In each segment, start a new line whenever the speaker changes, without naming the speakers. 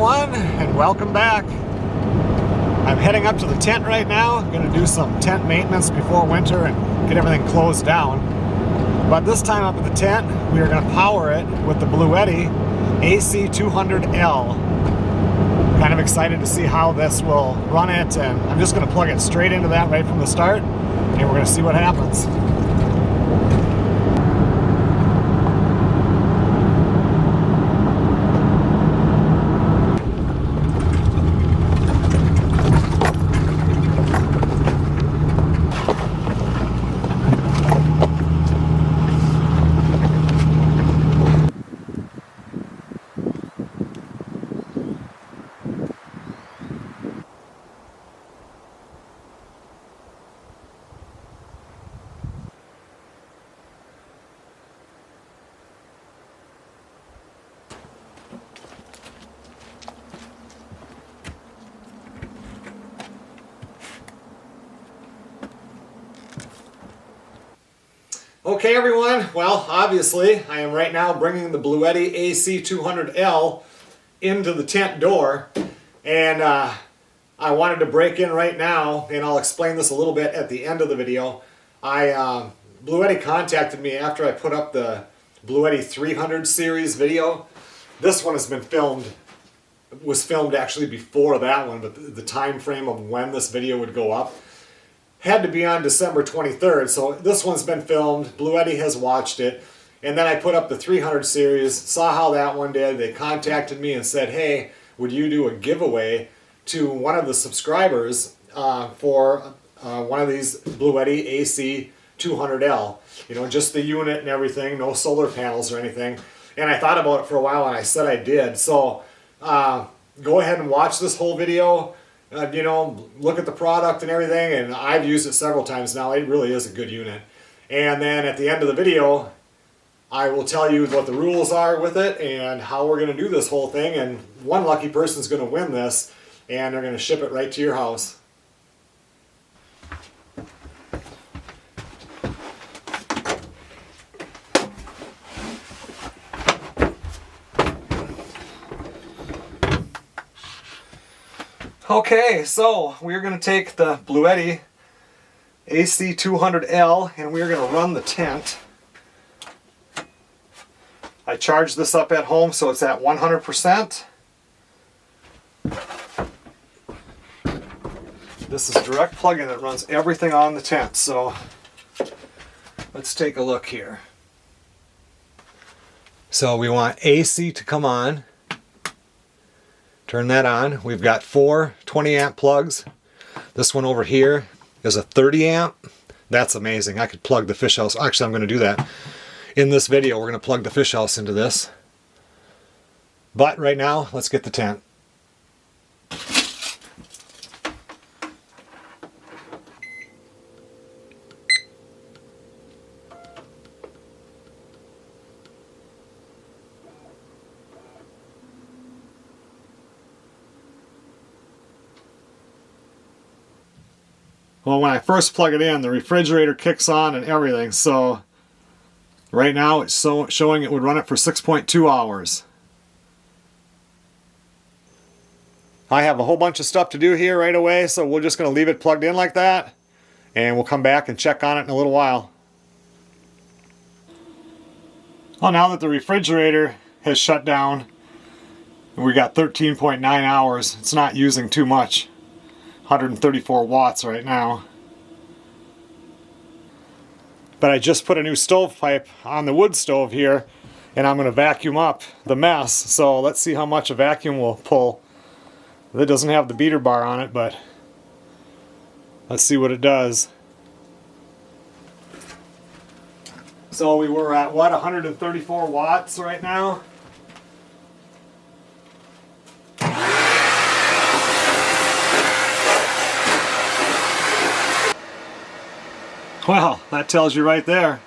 everyone, and welcome back. I'm heading up to the tent right now. I'm going to do some tent maintenance before winter and get everything closed down. But this time up at the tent, we are going to power it with the Bluetti AC200L. Kind of excited to see how this will run it, and I'm just going to plug it straight into that right from the start, and we're going to see what happens. Okay everyone, well obviously I am right now bringing the Bluetti AC200L into the tent door, and I wanted to break in right now, and I'll explain this a little bit at the end of the video. Bluetti contacted me after I put up the Bluetti 300 series video. This one has been was filmed actually before that one, but the time frame of when this video would go up had to be on December 23rd, so this one's been filmed. Bluetti has watched it, and then I put up the 300 series, saw how that one did. They contacted me and said, hey, would you do a giveaway to one of the subscribers for one of these Bluetti AC200L, you know, just the unit and everything, no solar panels or anything. And I thought about it for a while, and I said I did. So go ahead and watch this whole video. You know, look at the product and everything, and I've used it several times now. It really is a good unit. And then at the end of the video, I will tell you what the rules are with it and how we're going to do this whole thing, and one lucky person is going to win this, and they're going to ship it right to your house. Okay, so we're going to take the Bluetti AC200L and we're going to run the tent. I charged this up at home, so it's at 100%. This is direct plug-in that runs everything on the tent, so let's take a look here. So we want AC to come on. Turn that on. We've got 4 20 amp plugs. This one over here is a 30 amp. That's amazing. I could plug the fish house. Actually, I'm going to do that. In this video, we're going to plug the fish house into this. But right now, let's get the tent. Well, when I first plug it in, the refrigerator kicks on and everything, so right now it's showing it would run it for 6.2 hours. I have a whole bunch of stuff to do here right away, so we're just going to leave it plugged in like that, and we'll come back and check on it in a little while. Well, now that the refrigerator has shut down, we got 13.9 hours. It's not using too much. 134 watts right now. But I just put a new stovepipe on the wood stove here, and I'm going to vacuum up the mess. So let's see how much a vacuum will pull. It doesn't have the beater bar on it, but let's see what it does. So we were at what, 134 watts right now? Well, that tells you right there.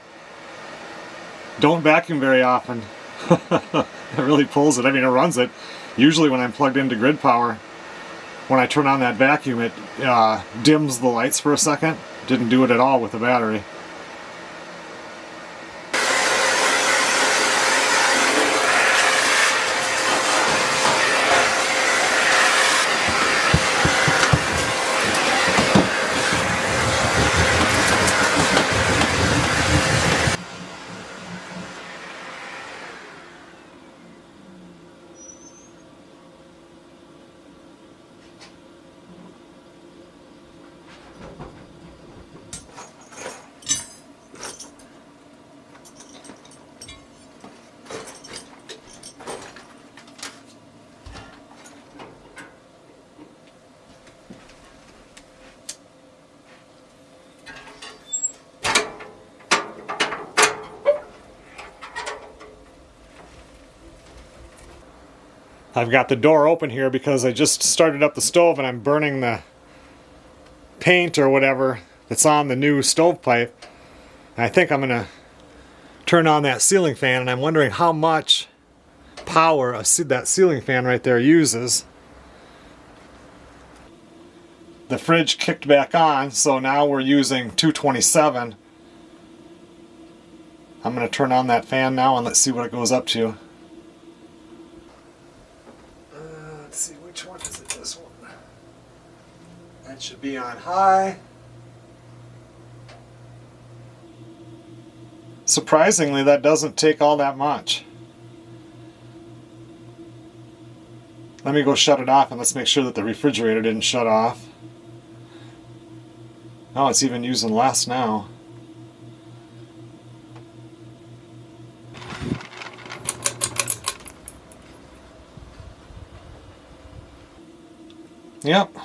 Don't vacuum very often. It really pulls it. I mean, it runs it. Usually when I'm plugged into grid power, when I turn on that vacuum, it dims the lights for a second. Didn't do it at all with the battery. I've got the door open here because I just started up the stove and I'm burning the paint or whatever that's on the new stovepipe. I think I'm going to turn on that ceiling fan, and I'm wondering how much power that ceiling fan right there uses. The fridge kicked back on, so now we're using 227. I'm going to turn on that fan now and let's see what it goes up to. Let's see, which one is it? This one. That should be on high. Surprisingly, that doesn't take all that much. Let me go shut it off and let's make sure that the refrigerator didn't shut off. Oh, it's even using less now. Yep.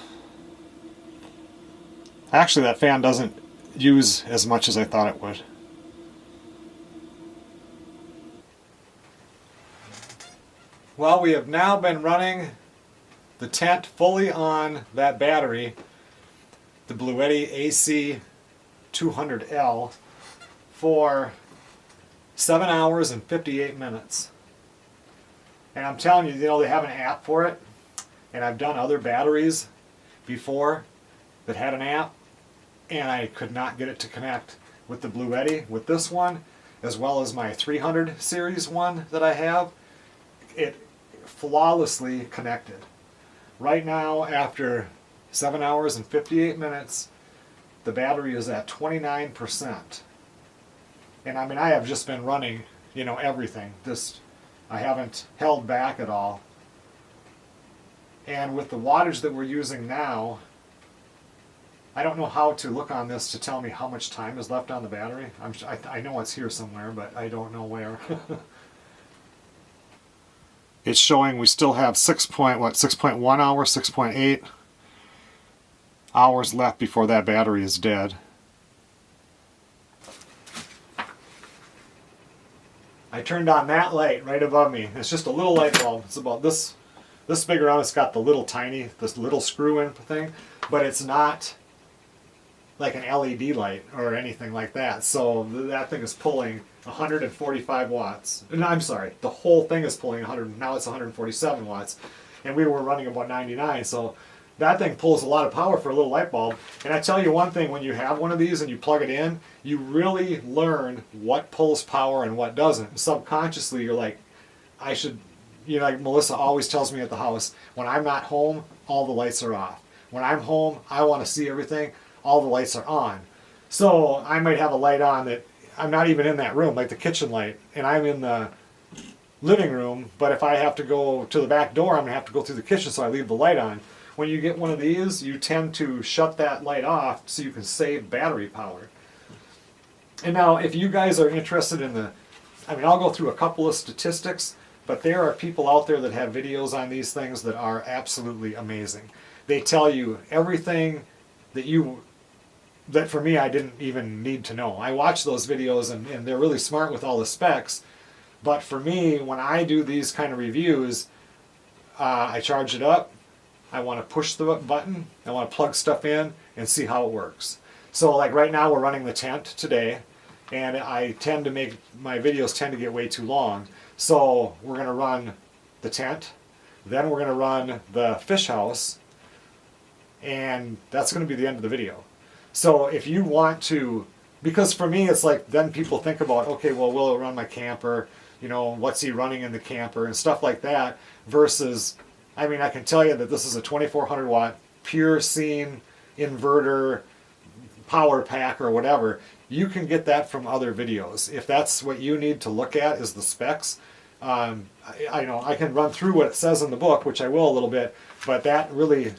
Actually, that fan doesn't use as much as I thought it would. Well, we have now been running the tent fully on that battery, the Bluetti AC200L, for 7 hours and 58 minutes. And I'm telling you, they have an app for it, and I've done other batteries before that had an app, and I could not get it to connect with the Bluetti. With this one, as well as my 300 series one that I have, it flawlessly connected. Right now, after 7 hours and 58 minutes, the battery is at 29%. And I mean, I have just been running, everything. I haven't held back at all. And with the wattage that we're using now, I don't know how to look on this to tell me how much time is left on the battery. I know it's here somewhere, but I don't know where. It's showing we still have 6.1 hours, 6.8 hours left before that battery is dead. I turned on that light right above me. It's just a little light bulb. It's about this big around. It's got this little screw-in thing, but it's not like an LED light or anything like that. So that thing is pulling 145 watts. No, I'm sorry, the whole thing is pulling 100, now it's 147 watts. And we were running about 99, so that thing pulls a lot of power for a little light bulb. And I tell you one thing, when you have one of these and you plug it in, you really learn what pulls power and what doesn't. And subconsciously, you're like, I should, like Melissa always tells me at the house, when I'm not home, all the lights are off. When I'm home, I want to see everything, all the lights are on. So I might have a light on that I'm not even in that room, like the kitchen light, and I'm in the living room, but if I have to go to the back door, I'm going to have to go through the kitchen, so I leave the light on. When you get one of these, you tend to shut that light off so you can save battery power. And now, if you guys are interested in I'll go through a couple of statistics, but there are people out there that have videos on these things that are absolutely amazing. They tell you everything that for me I didn't even need to know. I watch those videos and they're really smart with all the specs, but for me, when I do these kind of reviews, I charge it up, I want to push the button, I want to plug stuff in and see how it works. So like right now we're running the tent today, and my videos tend to get way too long. So we're going to run the tent, then we're going to run the fish house, and that's going to be the end of the video. So if you want to, because for me it's like, then people think about, okay, well, will it run my camper? What's he running in the camper and stuff like that, versus, I can tell you that this is a 2400 watt pure scene inverter power pack or whatever. You can get that from other videos. If that's what you need to look at is the specs, I can run through what it says in the book, which I will a little bit, but that really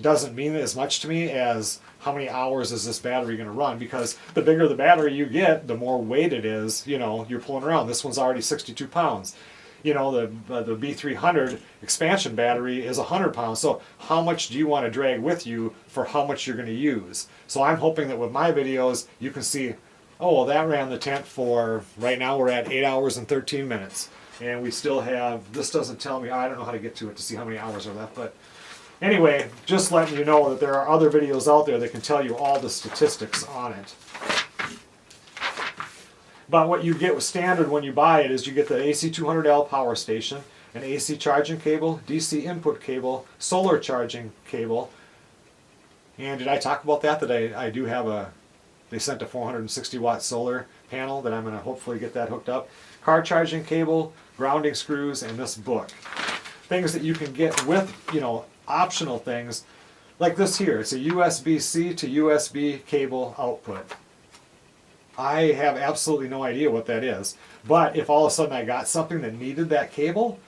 doesn't mean as much to me as how many hours is this battery going to run, because the bigger the battery you get, the more weight it is, you're pulling around. This one's already 62 pounds. The B300 expansion battery is 100 pounds. So how much do you want to drag with you for how much you're going to use? So I'm hoping that with my videos, you can see, oh, well, that ran the tent for, right now we're at 8 hours and 13 minutes. And we still have, this doesn't tell me, I don't know how to get to it to see how many hours are left, but anyway, just letting you know that there are other videos out there that can tell you all the statistics on it. But what you get with standard when you buy it is you get the AC200L power station, an AC charging cable, DC input cable, solar charging cable. And did I talk about that? That I do have they sent a 460 watt solar panel that I'm going to hopefully get that hooked up. Car charging cable, grounding screws, and this book. Things that you can get with, you know, optional things. Like this here, it's a USB-C to USB cable output. I have absolutely no idea what that is. But if all of a sudden I got something that needed that cable,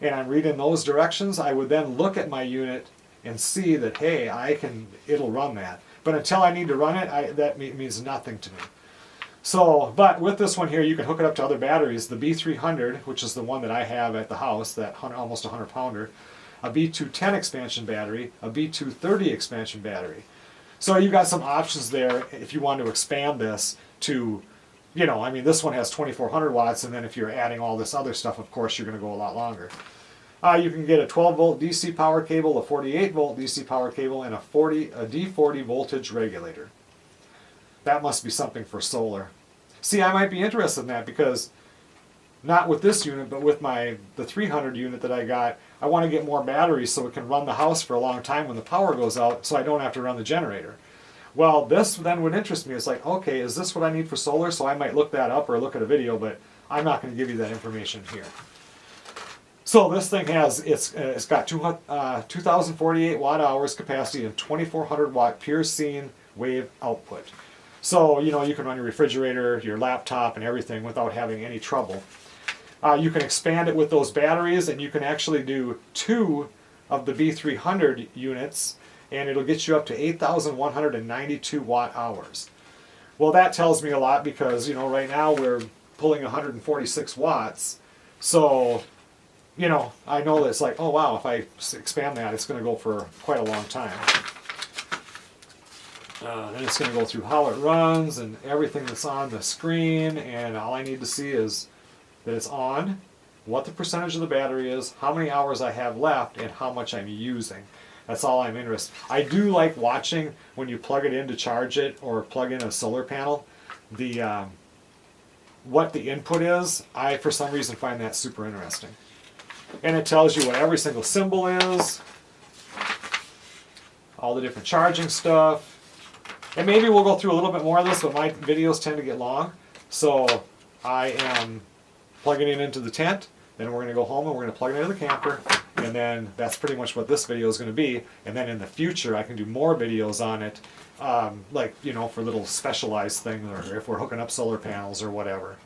and I'm reading those directions, I would then look at my unit and see that, hey, it'll run that. But until I need to run it, that means nothing to me. So, but with this one here, you can hook it up to other batteries. The B300, which is the one that I have at the house, that almost 100 pounder, a B210 expansion battery, a B230 expansion battery. So you got some options there if you want to expand this to, you know, I mean, this one has 2400 watts, and then if you're adding all this other stuff, of course, you're going to go a lot longer. You can get a 12 volt DC power cable, a 48 volt DC power cable, and a D40 voltage regulator. That must be something for solar. See, I might be interested in that because not with this unit, but with the 300 unit that I got, I want to get more batteries so it can run the house for a long time when the power goes out, so I don't have to run the generator. Well, this then would interest me. It's like, okay, is this what I need for solar? So I might look that up or look at a video, but I'm not going to give you that information here. So this thing has, it's got 2048 watt hours capacity and 2400 watt pure sine wave output. So, you know, you can run your refrigerator, your laptop, and everything without having any trouble. You can expand it with those batteries, and you can actually do 2 of the B300 units, and it'll get you up to 8,192 watt hours. Well, that tells me a lot because, you know, right now we're pulling 146 watts. So, you know, I know that it's like, oh wow, if I expand that, it's going to go for quite a long time. Then it's going to go through how it runs and everything that's on the screen, and all I need to see is that it's on, what the percentage of the battery is, how many hours I have left, and how much I'm using. That's all I'm interested in. I do like watching when you plug it in to charge it or plug in a solar panel, what the input is. I, for some reason, find that super interesting. And it tells you what every single symbol is, all the different charging stuff. And maybe we'll go through a little bit more of this, but my videos tend to get long. So I am plugging it into the tent, then we're going to go home and we're going to plug it into the camper, and then that's pretty much what this video is going to be. And then in the future I can do more videos on it, like, you know, for little specialized things, or if we're hooking up solar panels or whatever.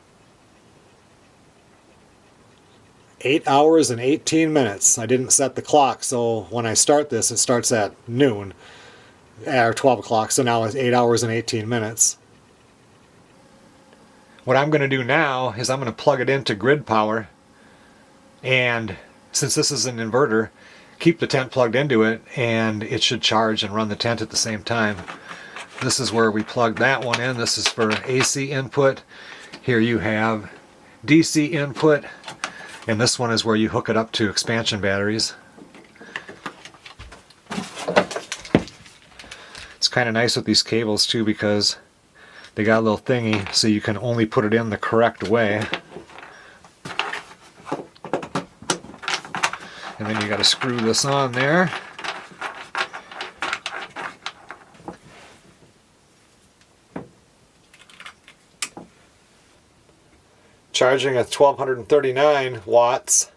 8 hours and 18 minutes. I didn't set the clock, so when I start this, it starts at noon, or 12 o'clock, so now it's 8 hours and 18 minutes. What I'm going to do now is I'm going to plug it into grid power, and since this is an inverter, keep the tent plugged into it, and it should charge and run the tent at the same time. This is where we plug that one in. This is for AC input. Here you have DC input, and this one is where you hook it up to expansion batteries. It's kind of nice with these cables too because they got a little thingy so you can only put it in the correct way. And then you got to screw this on there. Charging at 1239 watts.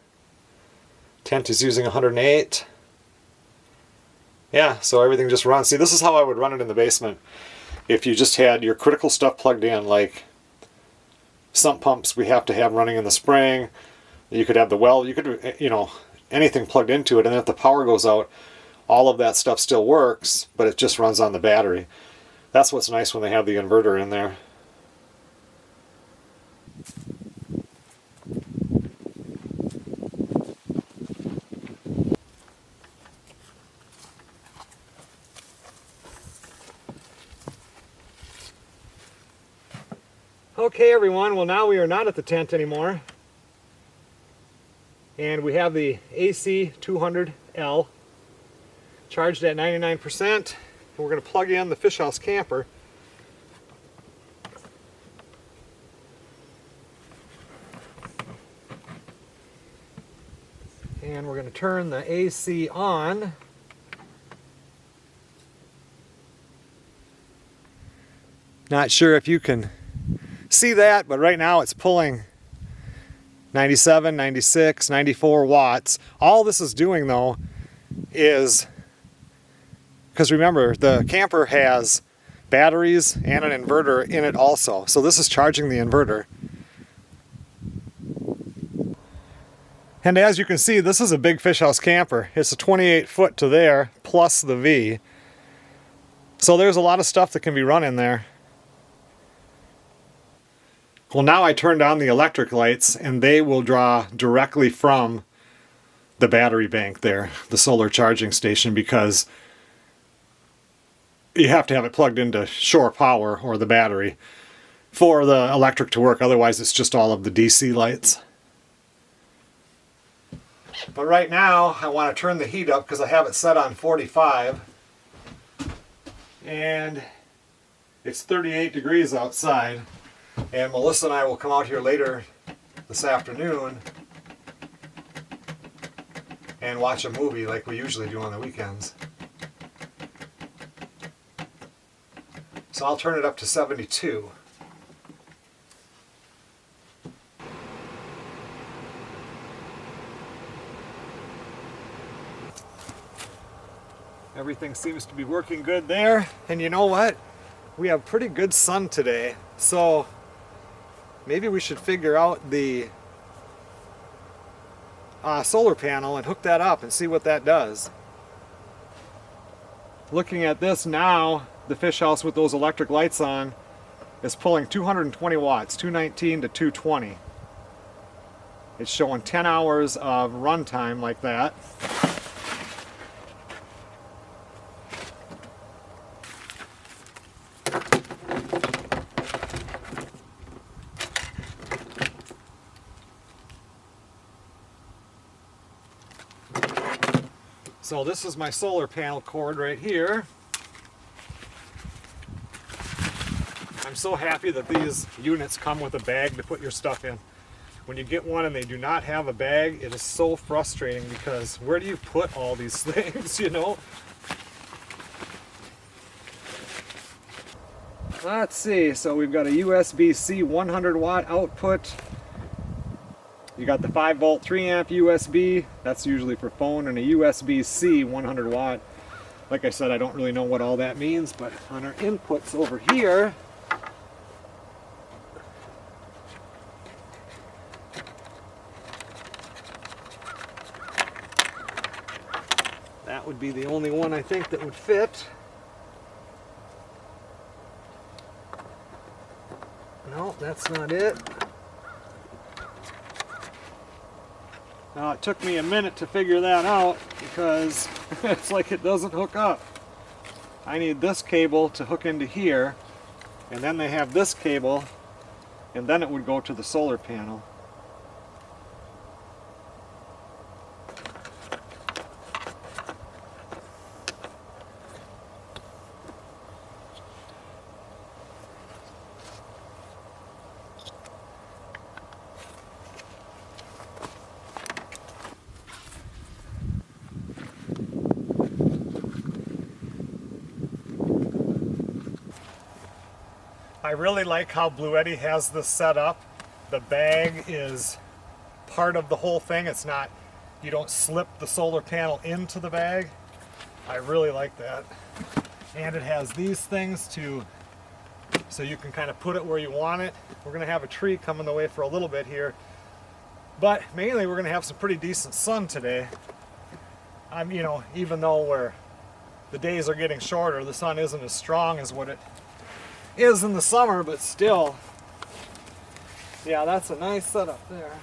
Tent is using 108. Yeah, so everything just runs. See, this is how I would run it in the basement. If you just had your critical stuff plugged in, like sump pumps we have to have running in the spring. You could have the well, you could, you know, anything plugged into it, and then if the power goes out, all of that stuff still works, but it just runs on the battery. That's what's nice when they have the inverter in there. Okay everyone, well now we are not at the tent anymore. And we have the AC200L charged at 99%. We're going to plug in the fish house camper. And we're going to turn the AC on. Not sure if you can see that, but right now it's pulling 97, 96, 94 watts. All this is doing though is, because remember, the camper has batteries and an inverter in it also. So this is charging the inverter. And as you can see, this is a big fish house camper. It's a 28 foot to there, plus the V. So there's a lot of stuff that can be run in there. Well, now I turned on the electric lights and they will draw directly from the battery bank there, the solar charging station, because you have to have it plugged into shore power or the battery for the electric to work. Otherwise, it's just all of the DC lights. But right now, I want to turn the heat up because I have it set on 45. And it's 38 degrees outside. And Melissa and I will come out here later this afternoon and watch a movie like we usually do on the weekends. So I'll turn it up to 72. Everything seems to be working good there. And you know what? We have pretty good sun today. So maybe we should figure out the solar panel and hook that up and see what that does. Looking at this now, the fish house with those electric lights on is pulling 220 watts, 219 to 220. It's showing 10 hours of run time like that. So this is my solar panel cord right here. I'm so happy that these units come with a bag to put your stuff in. When you get one and they do not have a bag, it is so frustrating because where do you put all these things, you know? Let's see, so we've got a USB-C 100 watt output. You got the 5 volt 3 amp USB, that's usually for phone, and a USB-C 100 watt. Like I said, I don't really know what all that means, but on our inputs over here, that would be the only one I think that would fit. No, that's not it. Now it took me a minute to figure that out because it's like it doesn't hook up. I need this cable to hook into here, and then they have this cable, and then it would go to the solar panel. I really like how Bluetti has this set up. The bag is part of the whole thing. It's not, you don't slip the solar panel into the bag. I really like that. And it has these things to, so you can kind of put it where you want it. We're going to have a tree coming the way for a little bit here. But mainly we're going to have some pretty decent sun today. You know, even though the days are getting shorter, the sun isn't as strong as what it is in the summer, but still, yeah, that's a nice setup there.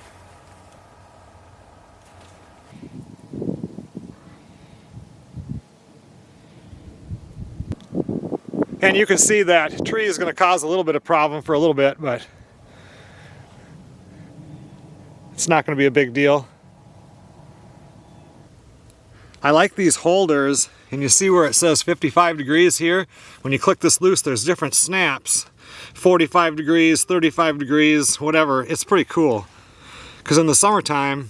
And you can see that tree is going to cause a little bit of problem for a little bit, but it's not going to be a big deal. I like these holders, and you see where it says 55 degrees here? When you click this loose, there's different snaps. 45 degrees, 35 degrees, whatever. It's pretty cool. Because in the summertime,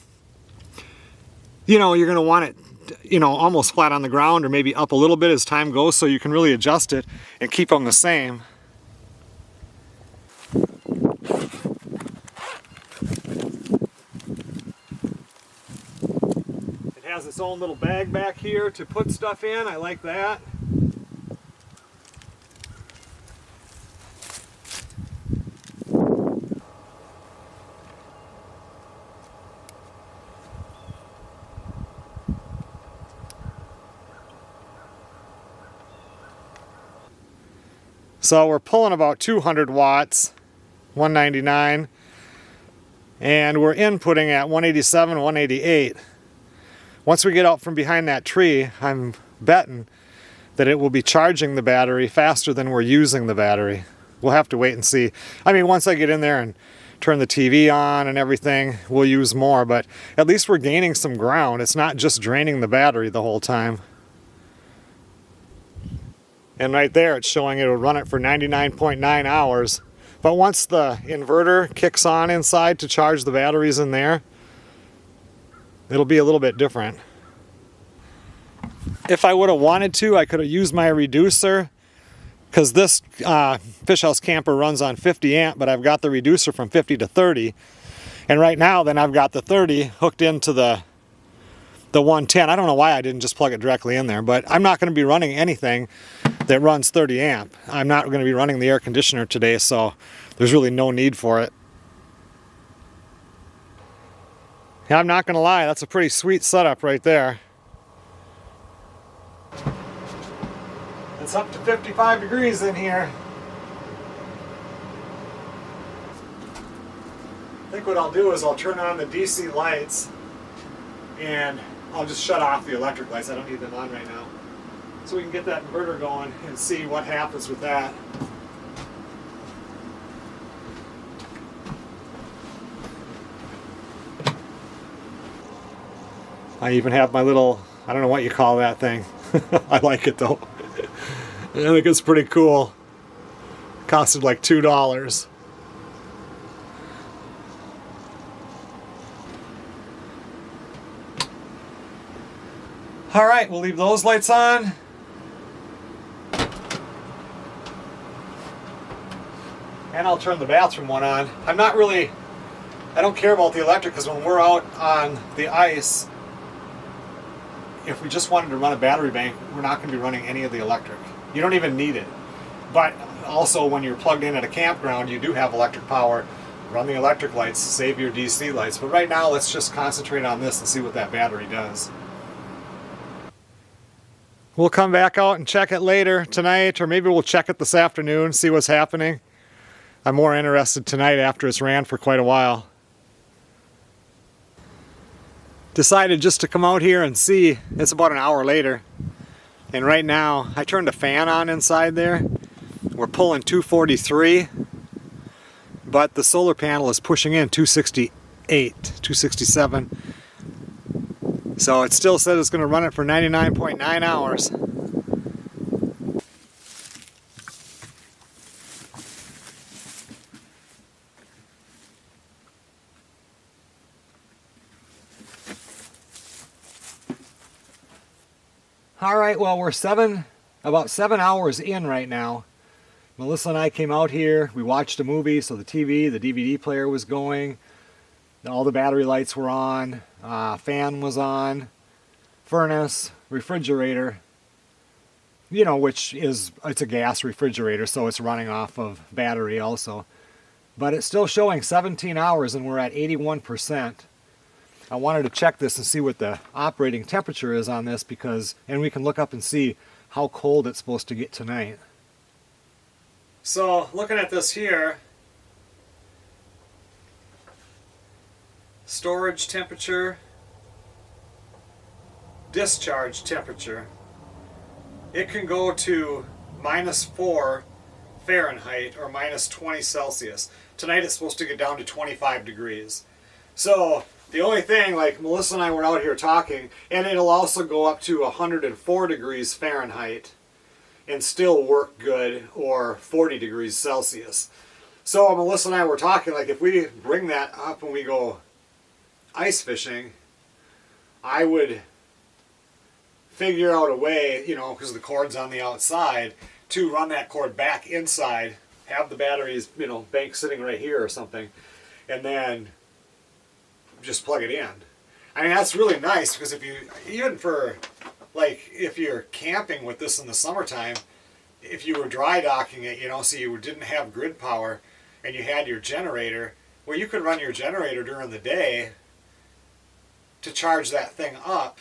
you know, you're going to want it, you know, almost flat on the ground or maybe up a little bit as time goes, so you can really adjust it and keep them the same. It has its own little bag back here to put stuff in. I like that. So we're pulling about 200 watts, 199, and we're inputting at 187, 188. Once we get out from behind that tree, I'm betting that it will be charging the battery faster than we're using the battery. We'll have to wait and see. I mean, once I get in there and turn the TV on and everything, we'll use more, but at least we're gaining some ground. It's not just draining the battery the whole time. And right there it's showing it'll run it for 99.9 hours. But once the inverter kicks on inside to charge the batteries in there, it'll be a little bit different. If I would have wanted to, I could have used my reducer, because this fish house camper runs on 50 amp, but I've got the reducer from 50 to 30. And right now then I've got the 30 hooked into the 110. I don't know why I didn't just plug it directly in there, but I'm not going to be running anything that runs 30 amp. I'm not going to be running the air conditioner today, so there's really no need for it. Yeah, I'm not going to lie, that's a pretty sweet setup right there. It's up to 55 degrees in here. I think what I'll do is I'll turn on the DC lights and I'll just shut off the electric lights. I don't need them on right now. So we can get that inverter going and see what happens with that. I even have my little, I don't know what you call that thing. I like it though. I think it's pretty cool. It costed like $2. All right, we'll leave those lights on. And I'll turn the bathroom one on. I don't care about the electric, because when we're out on the ice, if we just wanted to run a battery bank, we're not going to be running any of the electric. You don't even need it. But also when you're plugged in at a campground, you do have electric power. Run the electric lights, save your DC lights. But right now, let's just concentrate on this and see what that battery does. We'll come back out and check it later tonight, or maybe we'll check it this afternoon, see what's happening. I'm more interested tonight after it's ran for quite a while. Decided just to come out here and see. It's about an hour later. And right now, I turned a fan on inside there. We're pulling 243, but the solar panel is pushing in 268, 267. So it still said it's going to run it for 99.9 hours. All right, well, we're about 7 hours in right now. Melissa and I came out here, we watched a movie, so the TV, the DVD player was going, all the battery lights were on, fan was on, furnace, refrigerator, you know, it's a gas refrigerator, so it's running off of battery also. But it's still showing 17 hours and we're at 81%. I wanted to check this and see what the operating temperature is on this, and we can look up and see how cold it's supposed to get tonight. So looking at this here, storage temperature, discharge temperature, it can go to -4 Fahrenheit or -20 Celsius. Tonight it's supposed to get down to 25 degrees. So The only thing, like Melissa and I were out here talking, and it'll also go up to 104 degrees Fahrenheit and still work good, or 40 degrees Celsius. So Melissa and I were talking, like if we bring that up and we go ice fishing, I would figure out a way, you know, because the cord's on the outside, to run that cord back inside, have the batteries, you know, bank sitting right here or something, and then just plug it in. I mean, that's really nice, because if you, even for, like, if you're camping with this in the summertime, if you were dry docking it, you know, so you didn't have grid power, and you had your generator, well, you could run your generator during the day to charge that thing up,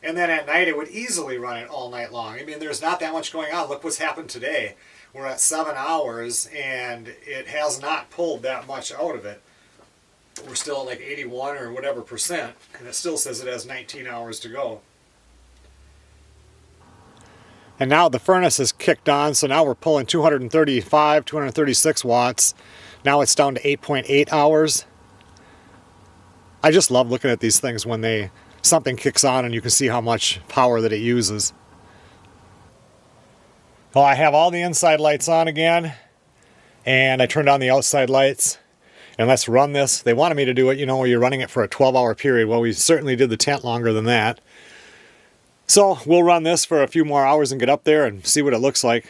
and then at night it would easily run it all night long. I mean, there's not that much going on. Look what's happened today. We're at 7 hours, and it has not pulled that much out of it. We're still at like 81 or whatever percent, and it still says it has 19 hours to go. And now the furnace is kicked on, so now we're pulling 235, 236 watts. Now it's down to 8.8 hours. I just love looking at these things when something kicks on and you can see how much power that it uses. Well, I have all the inside lights on again, and I turned on the outside lights. And let's run this. They wanted me to do it, you know, where you're running it for a 12-hour period. Well, we certainly did the tent longer than that. So we'll run this for a few more hours and get up there and see what it looks like.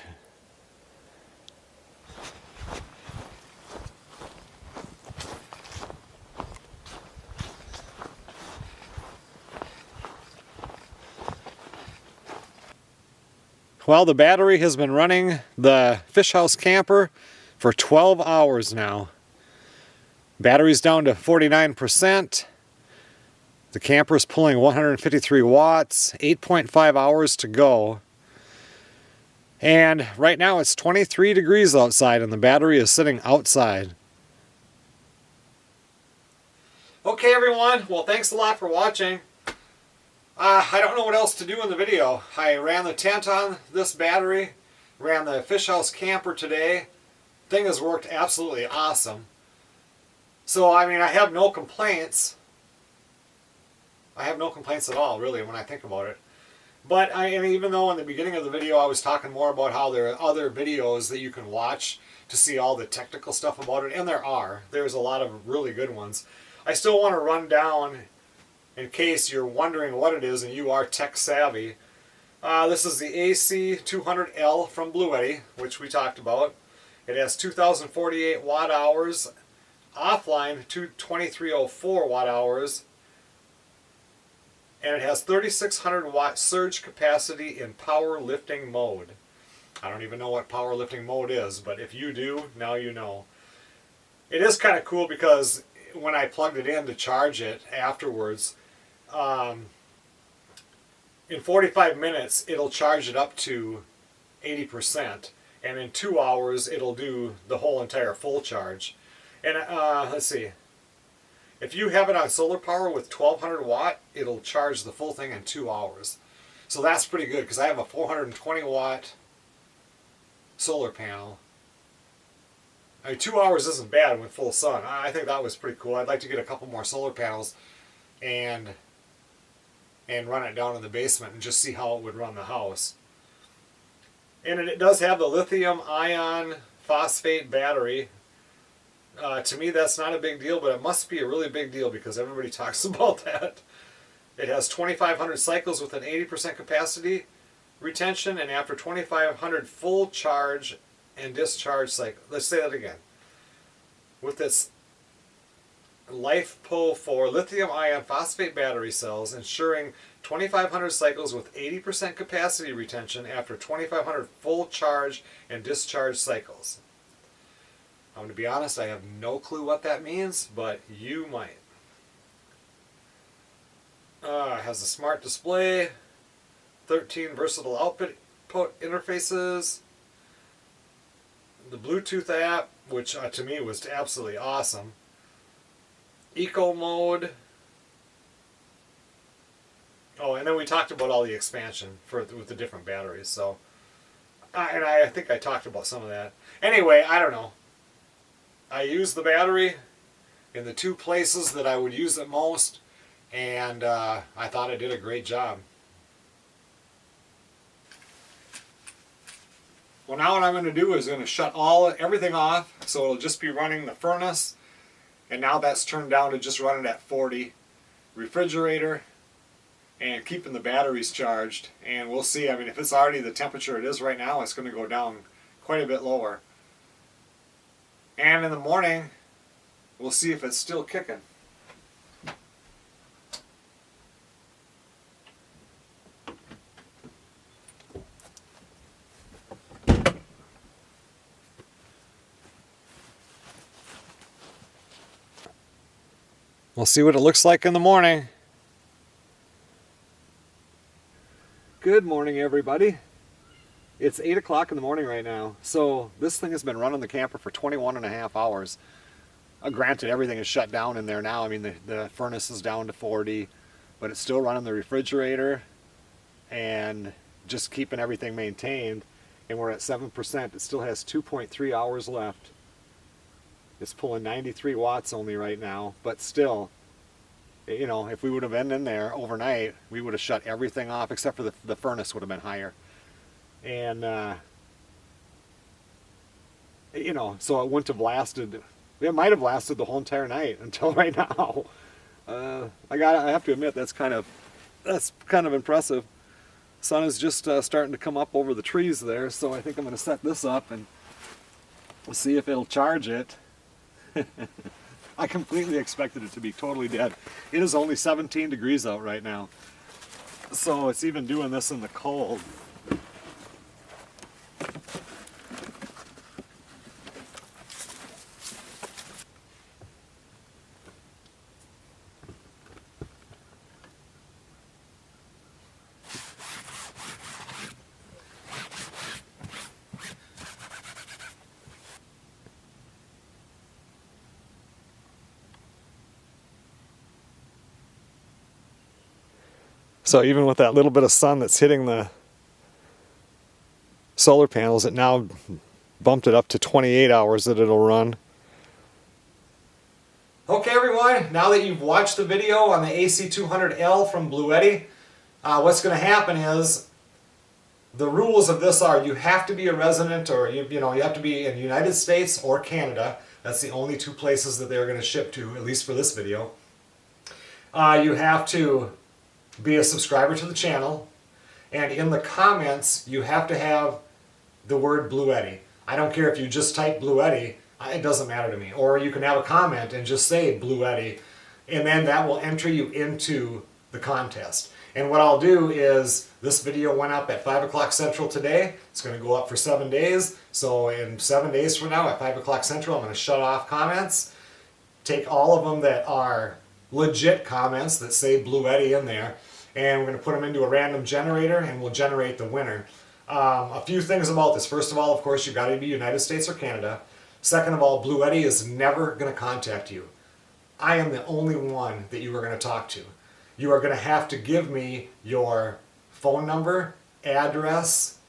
Well, the battery has been running the Fish House camper for 12 hours now. Battery's down to 49%. The camper is pulling 153 watts, 8.5 hours to go. And right now it's 23 degrees outside and the battery is sitting outside. Okay everyone, well thanks a lot for watching. I don't know what else to do in the video. I ran the tent on this battery, ran the Fish House camper today. Thing has worked absolutely awesome. So, I mean, I have no complaints. I have no complaints at all, really, when I think about it. But, and even though in the beginning of the video I was talking more about how there are other videos that you can watch to see all the technical stuff about it, and there's a lot of really good ones, I still want to run down, in case you're wondering what it is and you are tech savvy. This is the AC200L from Bluetti, which we talked about. It has 2,048 watt hours. Offline to 2304 watt hours, and it has 3600 watt surge capacity in power lifting mode. I don't even know what power lifting mode is, but if you do, now you know. It is kind of cool because when I plugged it in to charge it afterwards, in 45 minutes it'll charge it up to 80%, and in 2 hours it'll do the whole entire full charge. And let's see, if you have it on solar power with 1200 watt, it'll charge the full thing in 2 hours. So that's pretty good, because I have a 420 watt solar panel. I mean, 2 hours isn't bad with full sun. I think that was pretty cool. I'd like to get a couple more solar panels and run it down in the basement and just see how it would run the house. And it does have the lithium ion phosphate battery. To me that's not a big deal, but it must be a really big deal because everybody talks about that. It has 2,500 cycles with an 80% capacity retention, and after 2,500 full charge and discharge cycle. Let's say that again. With this LiFePO4 lithium ion phosphate battery cells, ensuring 2,500 cycles with 80% capacity retention after 2,500 full charge and discharge cycles. I'm going to be honest, I have no clue what that means, but you might. It has a smart display, 13 versatile output interfaces, the Bluetooth app, which to me was absolutely awesome, eco mode. Oh, and then we talked about all the expansion with the different batteries. So, and I think I talked about some of that. Anyway, I don't know. I used the battery. in the two places that I would use it most, and I thought it did a great job. Well, now what I'm going to do is going to shut everything off, so it'll just be running the furnace, and now that's turned down to just running at 40, refrigerator, and keeping the batteries charged. And we'll see. I mean, if it's already the temperature it is right now, it's going to go down quite a bit lower. And in the morning, we'll see if it's still kicking. We'll see what it looks like in the morning. Good morning, everybody. It's 8 o'clock in the morning right now. So this thing has been running the camper for 21 and a half hours. Granted, everything is shut down in there now. I mean, the furnace is down to 40, but it's still running the refrigerator and just keeping everything maintained. And we're at 7%. It still has 2.3 hours left. It's pulling 93 watts only right now, but still, you know, if we would have been in there overnight, we would have shut everything off except for the furnace would have been higher. And, you know, so it wouldn't have lasted. It might have lasted the whole entire night until right now. I have to admit, that's kind of impressive. Sun is just starting to come up over the trees there, so I think I'm going to set this up and see if it'll charge it. I completely expected it to be totally dead. It is only 17 degrees out right now, so it's even doing this in the cold. So even with that little bit of sun that's hitting the solar panels, it now bumped it up to 28 hours that it'll run. Okay everyone, now that you've watched the video on the AC200L from Bluetti, what's going to happen is, the rules of this are you have to be a resident, or you have to be in the United States or Canada. That's the only two places that they're going to ship to, at least for this video. You have to be a subscriber to the channel, and in the comments you have to have the word Bluetti. I don't care if you just type Bluetti, it doesn't matter to me. Or you can have a comment and just say Bluetti, and then that will enter you into the contest. And what I'll do is, this video went up at 5 o'clock Central today. It's going to go up for 7 days. So in 7 days from now at 5 o'clock Central, I'm going to shut off comments, take all of them that are legit comments that say Bluetti in there, and we're going to put them into a random generator, and we'll generate the winner. A few things about this. First of all, of course, you've got to be United States or Canada. Second of all, Bluetti is never going to contact you. I am the only one that you are going to talk to. You are going to have to give me your phone number, address,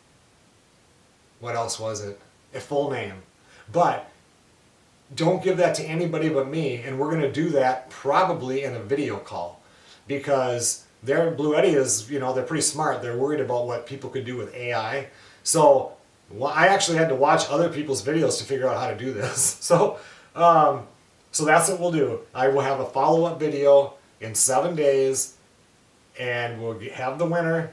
what else was it? A full name. But don't give that to anybody but me, and we're going to do that probably in a video call, because Bluetti is, they're pretty smart. They're worried about what people could do with AI. So I actually had to watch other people's videos to figure out how to do this. So that's what we'll do. I will have a follow-up video in 7 days, and we'll have the winner,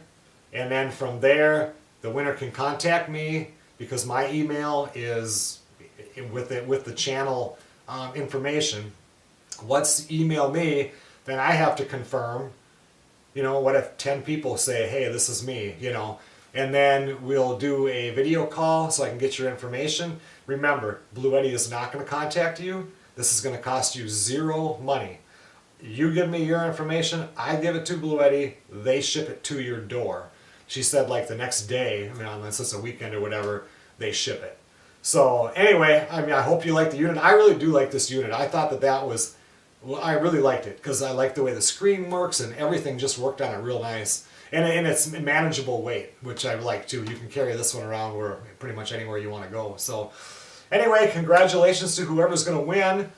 and then from there the winner can contact me, because my email is with the channel information. Once email me, then I have to confirm. What if 10 people say, hey, this is me, and then we'll do a video call so I can get your information. Remember, Bluetti is not going to contact you. This is going to cost you zero money. You give me your information, I give it to Bluetti, they ship it to your door. She said like the next day, unless it's a weekend or whatever, they ship it. So anyway, I hope you like the unit. I really do like this unit. I thought that was, I really liked it, because I like the way the screen works, and everything just worked on it real nice. And it's manageable weight, which I like too. You can carry this one around pretty much anywhere you want to go. So anyway, congratulations to whoever's going to win.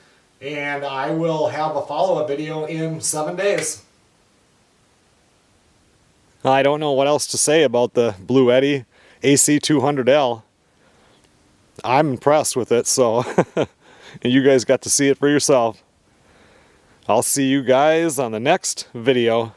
and I will have a follow-up video in 7 days. I don't know what else to say about the Bluetti AC200L. I'm impressed with it, so and you guys got to see it for yourself. I'll see you guys on the next video.